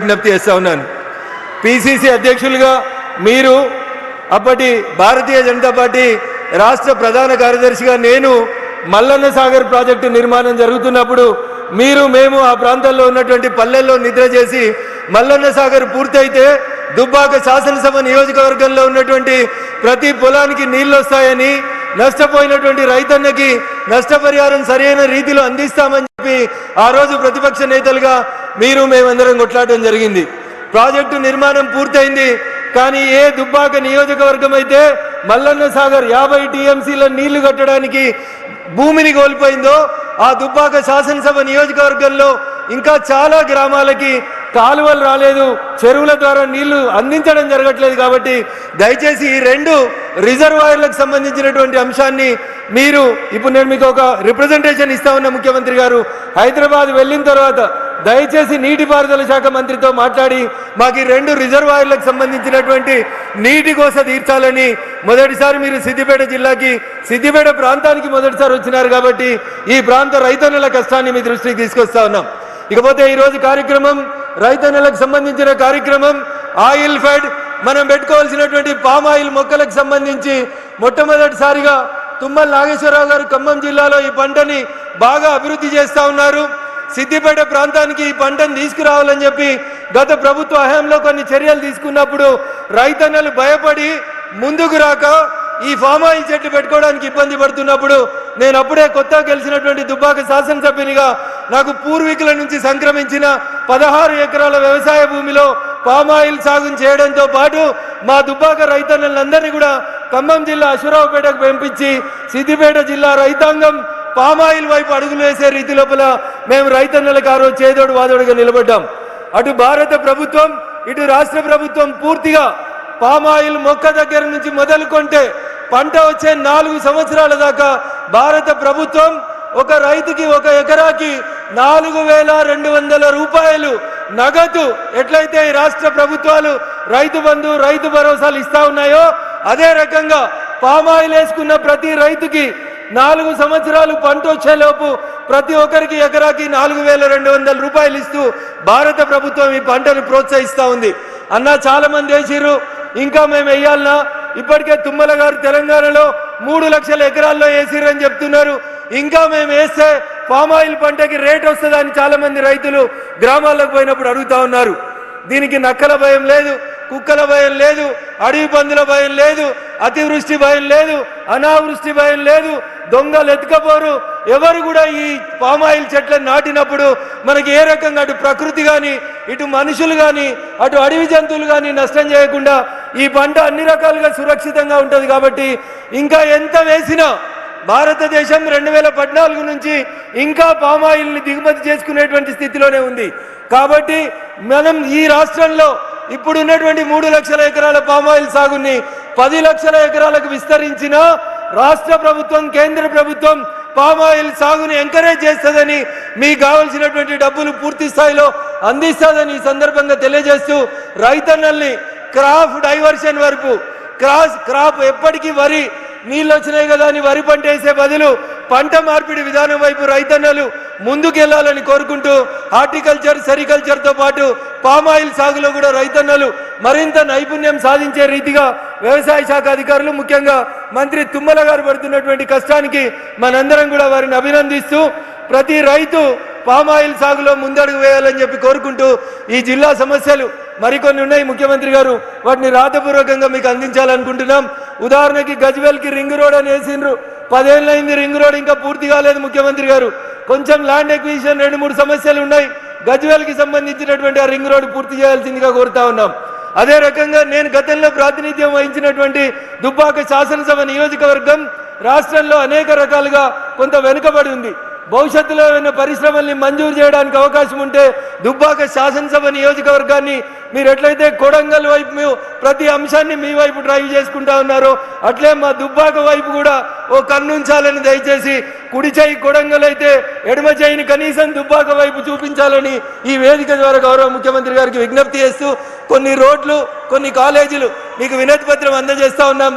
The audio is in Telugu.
విజ్ఞప్తి చేస్తా ఉన్నాను. పిసిసి అధ్యక్షులుగా మీరు, అప్పటి భారతీయ జనతా పార్టీ రాష్ట్ర ప్రధాన కార్యదర్శిగా నేను మల్లన్న సాగర్ ప్రాజెక్టు నిర్మాణం జరుగుతున్నప్పుడు మేము ఆ ప్రాంతాల్లో ఉన్నటువంటి పల్లెల్లో నిద్ర చేసి మల్లన్న సాగర్ పూర్తయితే దుబ్బాక శాసనసభ నియోజకవర్గంలో ఉన్నటువంటి ప్రతి పొలానికి నీళ్లు వస్తాయని, నష్టపోయినటువంటి రైతన్నకి నష్టపరిహారం సరైన రీతిలో అందిస్తామని చెప్పి ఆ రోజు ప్రతిపక్ష నేతలుగా మేమందరం కొట్లాడడం జరిగింది. ప్రాజెక్టు నిర్మాణం పూర్తయింది. కానీ ఏ దుబ్బాక నియోజకవర్గం అయితే మల్లన్న సాగర్ 50 టీఎంసీల నీళ్లు కట్టడానికి భూమిని కోల్పోయిందో, ఆ దుబ్బాక శాసనసభ నియోజకవర్గంలో ఇంకా చాలా గ్రామాలకి కాలువలు రాలేదు, చెరువుల ద్వారా నీళ్లు అందించడం జరగట్లేదు. కాబట్టి దయచేసి ఈ 2 రిజర్వాయర్లకు సంబంధించినటువంటి అంశాన్ని ఇప్పుడు నేను మీకు ఒక రిప్రజెంటేషన్ ఇస్తా ఉన్న ముఖ్యమంత్రి గారు, హైదరాబాద్ వెళ్ళిన తర్వాత దయచేసి నీటిపారుదల శాఖ మంత్రితో మాట్లాడి మాకు ఈ 2 రిజర్వాయర్లకు సంబంధించినటువంటి నీటి కోస తీర్చాలని. మొదటిసారి మీరు సిద్దిపేట జిల్లాకి, సిద్దిపేట ప్రాంతానికి మొదటిసారి వచ్చినారు కాబట్టి ఈ ప్రాంత రైతన్నుల కష్టాన్ని మీ దృష్టికి తీసుకొస్తా ఉన్నాం. ఇకపోతే ఈరోజు కార్యక్రమం రైతన్నులకు సంబంధించిన కార్యక్రమం. ఆయిల్ ఫెడ్ మనం పెట్టుకోవాల్సినటువంటి పామ్ ఆయిల్ మొక్కలకు సంబంధించి మొట్టమొదటిసారిగా తుమ్మల నాగేశ్వరరావు గారు ఖమ్మం జిల్లాలో ఈ పంటని బాగా అభివృద్ధి చేస్తూ ఉన్నారు. సిద్దిపేట ప్రాంతానికి ఈ పంటను తీసుకురావాలని చెప్పి గత ప్రభుత్వ హయాంలో కొన్ని చర్యలు తీసుకున్నప్పుడు రైతన్నలు భయపడి ముందుకు రాక ఈ ఫామ్ ఆయిల్ చెట్లు పెట్టుకోవడానికి ఇబ్బంది పడుతున్నప్పుడు నేను అప్పుడే కొత్తగా గెలిచినటువంటి దుబ్బాక శాసనసభ్యునిగా నాకు పూర్వీకుల నుంచి సంక్రమించిన 16 ఎకరాల వ్యవసాయ భూమిలో పామ్ ఆయిల్ సాగు చేయడంతో పాటు మా దుబ్బాక రైతన్నలందరినీ కూడా ఖమ్మం జిల్లా అశ్వరావుపేటకు పంపించి సిద్దిపేట జిల్లా రైతాంగం పామాయిల్ వైపు అడుగులు వేసే రీతి లోపల మేము రైతన్నలకు ఆ రోజు చేదోడు వాదోడుగా నిలబడ్డాం. అటు భారత ప్రభుత్వం ఇటు రాష్ట్ర ప్రభుత్వం పూర్తిగా పామాయిల్ మొక్క దగ్గర నుంచి మొదలుకొంటే పంట వచ్చే 4 సంవత్సరాల దాకా భారత ప్రభుత్వం ఒక రైతుకి ఒక ఎకరాకి 4,200 రూపాయలు నగదు ఎట్లయితే ఈ రాష్ట్ర ప్రభుత్వాలు రైతు బంధు, రైతు భరోసాలు ఇస్తా ఉన్నాయో అదే రకంగా పామాయిల్ వేసుకున్న ప్రతి రైతుకి 4 సంవత్సరాలు పంట వచ్చేలోపు ప్రతి ఒక్కరికి ఎకరాకి 4,200 రూపాయలు ఇస్తూ భారత ప్రభుత్వం ఈ పంటను ప్రోత్సహిస్తూ ఉంది. అన్న చాలా మంది వేసిర్రు, ఇంకా మేము వేయాలన్నా? ఇప్పటికే తుమ్మల గారు తెలంగాణలో 3 లక్షల ఎకరాల్లో వేసిర్రని చెప్తున్నారు. ఇంకా మేము వేస్తే పామ్ ఆయిల్ పంటకి రేట్ వస్తుందని చాలా మంది రైతులు గ్రామాలకు పోయినప్పుడు అడుగుతా ఉన్నారు. దీనికి నక్కల భయం లేదు, కుక్కల భయం లేదు, అడవి పందుల భయం లేదు, అతివృష్టి భయం లేదు, అనావృష్టి భయం లేదు, దొంగలు ఎత్తుకపోరు. ఎవరు కూడా ఈ పామాయిల్ చెట్లను నాటినప్పుడు మనకి ఏ రకంగా అటు ప్రకృతి కానీ, ఇటు మనుషులు కానీ, అటు అడవి జంతువులు కానీ నష్టం చేయకుండా ఈ పంట అన్ని రకాలుగా సురక్షితంగా ఉంటుంది. కాబట్టి ఇంకా ఎంత వేసినా భారతదేశం 2014 నుంచి ఇంకా పామాయిల్ని దిగుమతి చేసుకునేటువంటి స్థితిలోనే ఉంది. కాబట్టి మనం ఈ రాష్ట్రంలో ఇప్పుడు ఉన్నటువంటి 3 లక్షల ఎకరాల పామాయిల్ సాగుని 10 లక్షల ఎకరాలకు విస్తరించిన రాష్ట్ర ప్రభుత్వం, కేంద్ర ప్రభుత్వం పామాయిల్ సాగుని ఎంకరేజ్ చేస్తుందని, మీకు కావాల్సినటువంటి డబ్బులు పూర్తి స్థాయిలో అందిస్తుందని ఈ సందర్భంగా తెలియజేస్తూ రైతన్నల్ని క్రాప్ డైవర్షన్ వరకు క్రాప్ ఎప్పటికీ వరి నీళ్ళు వచ్చినాయి కదా అని వరి పంట వేసే బదులు పంట మార్పిడి విధానం వైపు రైతన్నలు ముందుకెళ్లాలని కోరుకుంటూ హార్టికల్చర్, సెరికల్చర్తో పాటు పామాయిల్ సాగులో కూడా రైతన్నలు మరింత నైపుణ్యం సాధించే రీతిగా వ్యవసాయ శాఖ అధికారులు, ముఖ్యంగా మంత్రి తుమ్మల గారు పడుతున్నటువంటి కష్టానికి మనందరం కూడా వారిని అభినందిస్తూ ప్రతి రైతు పామాయిల్ సాగులో ముందడుగు వేయాలని చెప్పి కోరుకుంటూ ఈ జిల్లా సమస్యలు మరికొన్ని ఉన్నాయి ముఖ్యమంత్రి గారు, వాటిని రాతపూర్వకంగా మీకు అందించాలనుకుంటున్నాం. ఉదాహరణకి గజ్వేల్కి రింగ్ రోడ్ అని వేసిండ్రు, 10 ఏళ్ళైంది రింగ్ రోడ్ ఇంకా పూర్తి కాలేదు. ముఖ్యమంత్రి గారు కొంచెం ల్యాండ్ ఎక్విజిషన్ 2-3 సమస్యలు ఉన్నాయి. గజ్వేల్కి సంబంధించినటువంటి ఆ రింగ్ రోడ్ పూర్తి చేయాల్సిందిగా కోరుతా ఉన్నాం. అదే రకంగా నేను గతంలో ప్రాతినిధ్యం వహించినటువంటి దుబ్బాక శాసనసభ నియోజకవర్గం రాష్ట్రంలో అనేక రకాలుగా కొంత వెనుకబడి ఉంది. భవిష్యత్తులో ఏమైనా పరిశ్రమల్ని మంజూరు చేయడానికి అవకాశం ఉంటే దుబ్బాక శాసనసభ నియోజకవర్గాన్ని మీరు ఎట్లయితే కొడంగల్ వైపు ప్రతి అంశాన్ని మీ వైపు డ్రైవ్ చేసుకుంటా ఉన్నారో అట్లే మా దుబ్బాక వైపు కూడా ఓ కన్నుంచాలని దయచేసి కుడి చేయి కొడంగల్ అయితే ఎడమ చేయిని కనీసం దుబ్బాక వైపు చూపించాలని ఈ వేదిక ద్వారా గౌరవ ముఖ్యమంత్రి గారికి విజ్ఞప్తి చేస్తూ కొన్ని రోడ్లు, కొన్ని కాలేజీలు మీకు వినతి పత్రం అందజేస్తా ఉన్నాం.